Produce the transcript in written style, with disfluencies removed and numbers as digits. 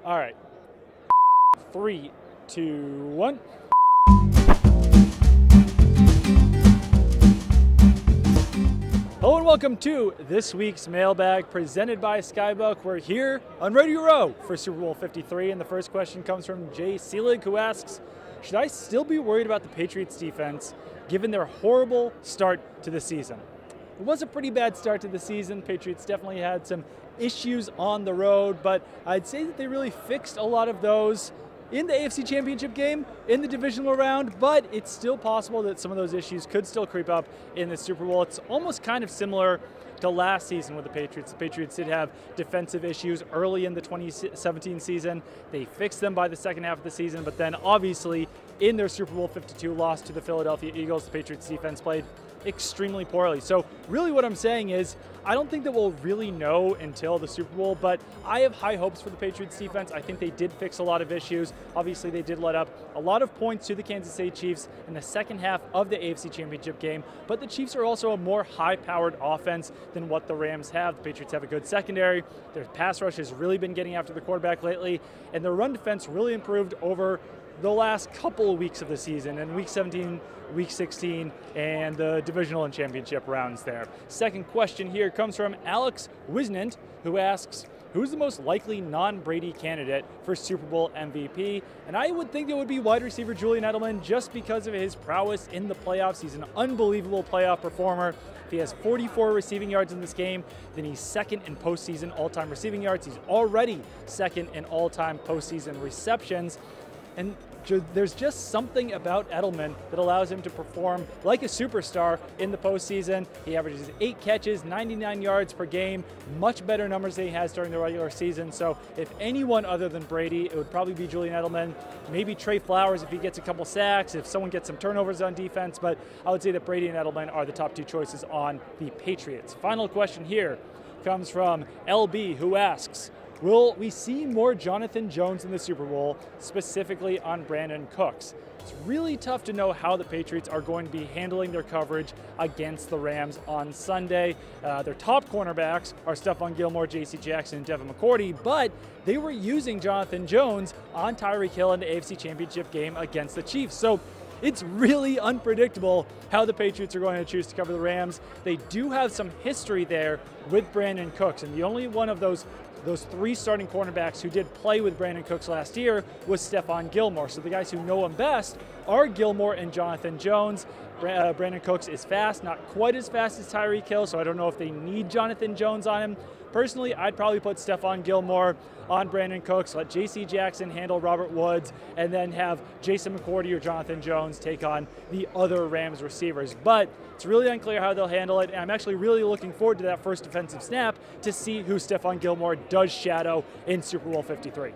All right. 3, 2, 1. Hello and welcome to this week's Mailbag presented by Skybook. We're here on Ready to Row for Super Bowl 53, and the first question comes from Jay Seelig, who asks, should I still be worried about the Patriots defense given their horrible start to the season? It was a pretty bad start to the season. Patriots definitely had some issues on the road, but I'd say that they really fixed a lot of those in the AFC Championship game, in the divisional round, but it's still possible that some of those issues could still creep up in the Super Bowl. It's almost kind of similar to last season with the Patriots. The Patriots did have defensive issues early in the 2017 season. They fixed them by the second half of the season, but then obviously in their Super Bowl 52 loss to the Philadelphia Eagles, the Patriots defense played extremely poorly. So really what I'm saying is I don't think that we'll really know until the Super Bowl, but I have high hopes for the Patriots defense. I think they did fix a lot of issues. Obviously they did let up a lot of points to the Kansas City Chiefs in the second half of the AFC Championship game, but the Chiefs are also a more high-powered offense than what the Rams have. The Patriots have a good secondary. Their pass rush has really been getting after the quarterback lately, and their run defense really improved over the last couple of weeks of the season, in Week 17, Week 16, and the divisional and championship rounds there. Second question here comes from Alex Wisnant, who asks, who's the most likely non-Brady candidate for Super Bowl MVP? And I would think it would be wide receiver Julian Edelman just because of his prowess in the playoffs. He's an unbelievable playoff performer. If he has 44 receiving yards in this game, then he's second in postseason all-time receiving yards. He's already second in all-time postseason receptions. And there's just something about Edelman that allows him to perform like a superstar in the postseason. He averages 8 catches, 99 yards per game, much better numbers than he has during the regular season. So if anyone other than Brady, it would probably be Julian Edelman, maybe Trey Flowers if he gets a couple sacks, if someone gets some turnovers on defense, but I would say that Brady and Edelman are the top 2 choices on the Patriots. Final question here comes from LB, who asks, will we see more Jonathan Jones in the Super Bowl, specifically on Brandon Cooks? It's really tough to know how the Patriots are going to be handling their coverage against the Rams on Sunday. Their top cornerbacks are Stephon Gilmore, J.C. Jackson, and Devin McCourty, but they were using Jonathan Jones on Tyreek Hill in the AFC Championship game against the Chiefs. So it's really unpredictable how the Patriots are going to choose to cover the Rams. They do have some history there with Brandon Cooks, and the only one of those 3 starting cornerbacks who did play with Brandon Cooks last year was Stephon Gilmore. So the guys who know him best are Gilmore and Jonathan Jones. Brandon Cooks is fast, not quite as fast as Tyreek Hill, so I don't know if they need Jonathan Jones on him. Personally, I'd probably put Stephon Gilmore on Brandon Cooks, let J.C. Jackson handle Robert Woods, and then have Jason McCourty or Jonathan Jones take on the other Rams receivers. But it's really unclear how they'll handle it, and I'm actually really looking forward to that first defensive snap to see who Stephon Gilmore does shadow in Super Bowl 53.